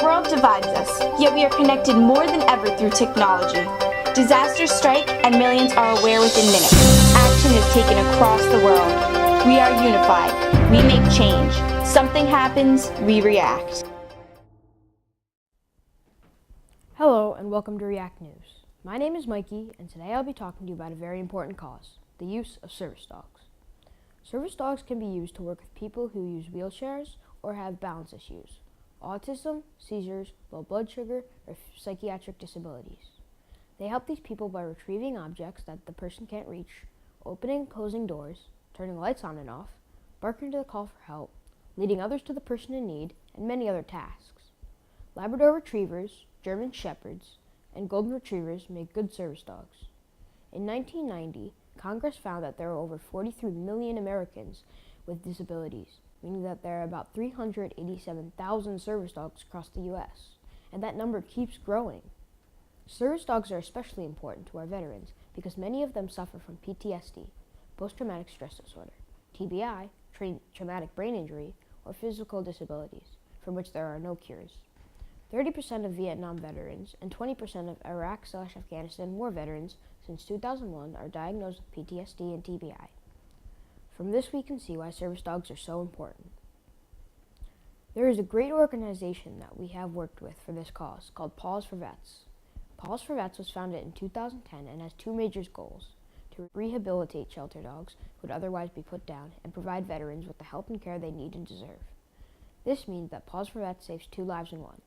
world divides us, yet we are connected more than ever through technology. Disasters strike and millions are aware within minutes. Action is taken across the world. We are unified. We make change. Something happens, we react. Hello and welcome to React News. My name is Mikey and today I'll be talking to you about a very important cause, the use of service dogs. Service dogs can be used to work with people who use wheelchairs or have balance issues, autism, seizures, low blood sugar, or psychiatric disabilities. They help these people by retrieving objects that the person can't reach, opening and closing doors, turning lights on and off, barking to the call for help, leading others to the person in need, and many other tasks. Labrador Retrievers, German Shepherds, and Golden Retrievers make good service dogs. In 1990, Congress found that there are over 43 million Americans with disabilities, meaning that there are about 387,000 service dogs across the U.S., and that number keeps growing. Service dogs are especially important to our veterans because many of them suffer from PTSD, post-traumatic stress disorder, TBI, traumatic brain injury, or physical disabilities, for which there are no cures. 30% of Vietnam veterans and 20% of Iraq/Afghanistan war veterans since 2001 are diagnosed with PTSD and TBI. From this we can see why service dogs are so important. There is a great organization that we have worked with for this cause called Paws for Vets. Paws for Vets was founded in 2010 and has two major goals: to rehabilitate shelter dogs who would otherwise be put down and provide veterans with the help and care they need and deserve. This means that Paws for Vets saves 2 lives in 1.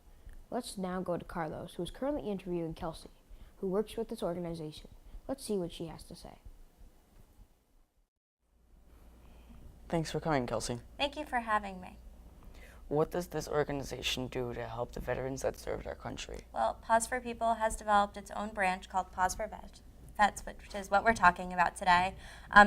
Let's now go to Carlos, who is currently interviewing Kelsey, who works with this organization. Let's see what she has to say. Thanks for coming, Kelsey. Thank you for having me. What does this organization do to help the veterans that served our country? Well, Paws for People has developed its own branch called Paws for Vets, which is what we're talking about today.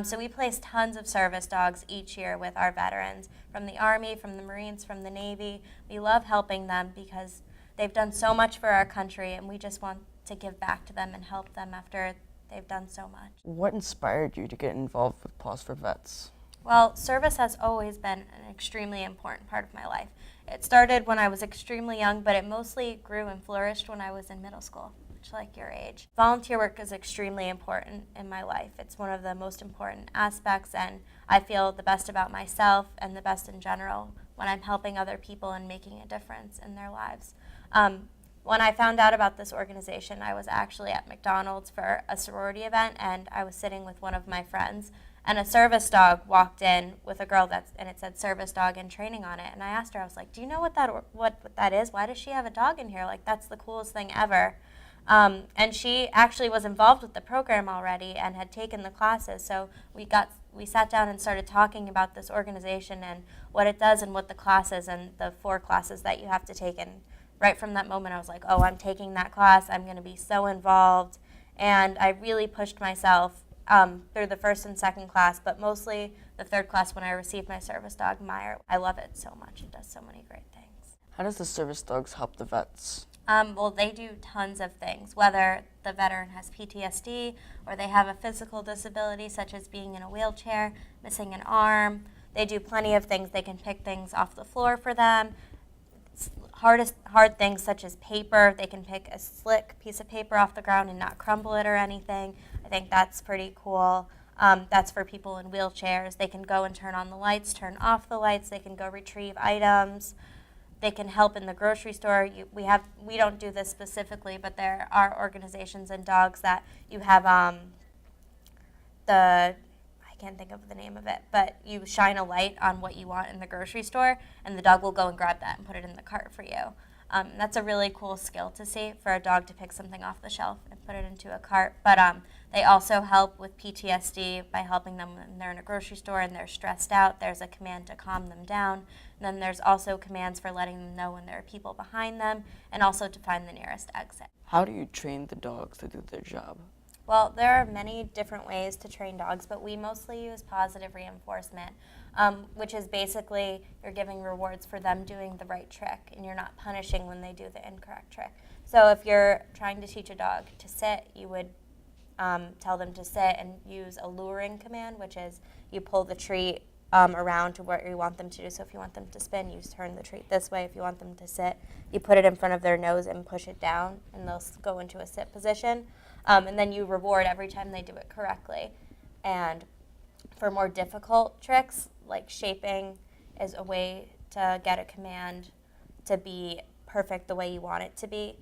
So we place tons of service dogs each year with our veterans from the Army, from the Marines, from the Navy. We love helping them because they've done so much for our country, and we just want to give back to them and help them after they've done so much. What inspired you to get involved with Paws for Vets? Well, service has always been an extremely important part of my life. It started when I was extremely young, but it mostly grew and flourished when I was in middle school, much like your age. Volunteer work is extremely important in my life. It's one of the most important aspects, and I feel the best about myself and the best in general when I'm helping other people and making a difference in their lives. When I found out about this organization, I was actually at McDonald's for a sorority event, and I was sitting with one of my friends, and a service dog walked in with a girl and it said service dog and training on it. And I asked her, I was like, do you know what that is? Why does she have a dog in here? Like, that's the coolest thing ever. And she actually was involved with the program already and had taken the classes. So we sat down and started talking about this organization and what it does and what the classes and the 4 classes that you have to take. And right from that moment, I was like, oh, I'm taking that class. I'm going to be so involved. And I really pushed myself through the 1st and 2nd class, but mostly the 3rd class when I received my service dog, Meyer. I love it so much. It does so many great things. How does the service dogs help the vets? Well, they do tons of things, whether the veteran has PTSD or they have a physical disability, such as being in a wheelchair, missing an arm. They do plenty of things. They can pick things off the floor for them. Hard things such as paper. They can pick a slick piece of paper off the ground and not crumble it or anything. I think that's pretty cool. That's for people in wheelchairs. They can go and turn on the lights, turn off the lights. They can go retrieve items. They can help in the grocery store. We don't do this specifically, but there are organizations and dogs that you have I can't think of the name of it, but you shine a light on what you want in the grocery store, and the dog will go and grab that and put it in the cart for you. That's a really cool skill to see, for a dog to pick something off the shelf and put it into a cart. But they also help with PTSD by helping them when they're in a grocery store and they're stressed out. There's a command to calm them down. And then there's also commands for letting them know when there are people behind them, and also to find the nearest exit. How do you train the dogs to do their job? Well, there are many different ways to train dogs, but we mostly use positive reinforcement, which is basically you're giving rewards for them doing the right trick, and you're not punishing when they do the incorrect trick. So if you're trying to teach a dog to sit, you would tell them to sit and use a luring command, which is you pull the treat around to where you want them to do. So if you want them to spin, you turn the treat this way. If you want them to sit, you put it in front of their nose and push it down, and they'll go into a sit position. And then you reward every time they do it correctly. And for more difficult tricks, like shaping is a way to get a command to be perfect the way you want it to be.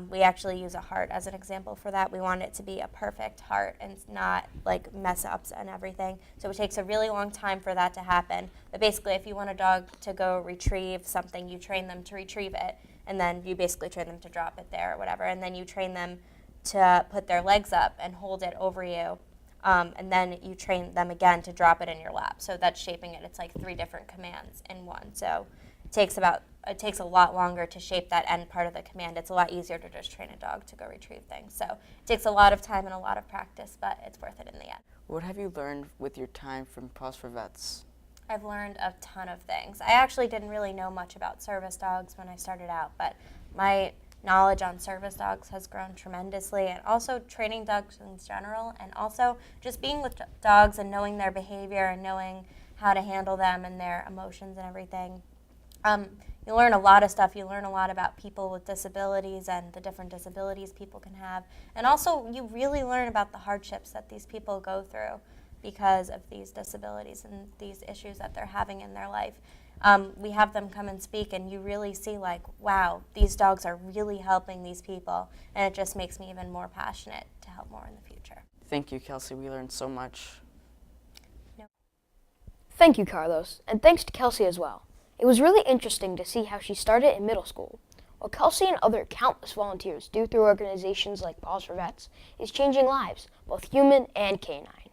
We actually use a heart as an example for that. We want it to be a perfect heart and not like mess ups and everything. So it takes a really long time for that to happen. But basically, if you want a dog to go retrieve something, you train them to retrieve it, and then you basically train them to drop it there or whatever, and then you train them to put their legs up and hold it over you, and then you train them again to drop it in your lap. So that's shaping it. It's like 3 different commands in one. So it takes a lot longer to shape that end part of the command. It's a lot easier to just train a dog to go retrieve things. So it takes a lot of time and a lot of practice, but it's worth it in the end. What have you learned with your time from Paws for Vets? I've learned a ton of things. I actually didn't really know much about service dogs when I started out, but my knowledge on service dogs has grown tremendously, and also training dogs in general, and also just being with dogs and knowing their behavior and knowing how to handle them and their emotions and everything. You learn a lot of stuff. You learn a lot about people with disabilities and the different disabilities people can have. And also, you really learn about the hardships that these people go through because of these disabilities and these issues that they're having in their life. We have them come and speak, and you really see like, wow, these dogs are really helping these people. And it just makes me even more passionate to help more in the future. Thank you, Kelsey. We learned so much. Thank you, Carlos, and thanks to Kelsey as well. It was really interesting to see how she started in middle school. What Kelsey and other countless volunteers do through organizations like Paws for Vets is changing lives, both human and canine.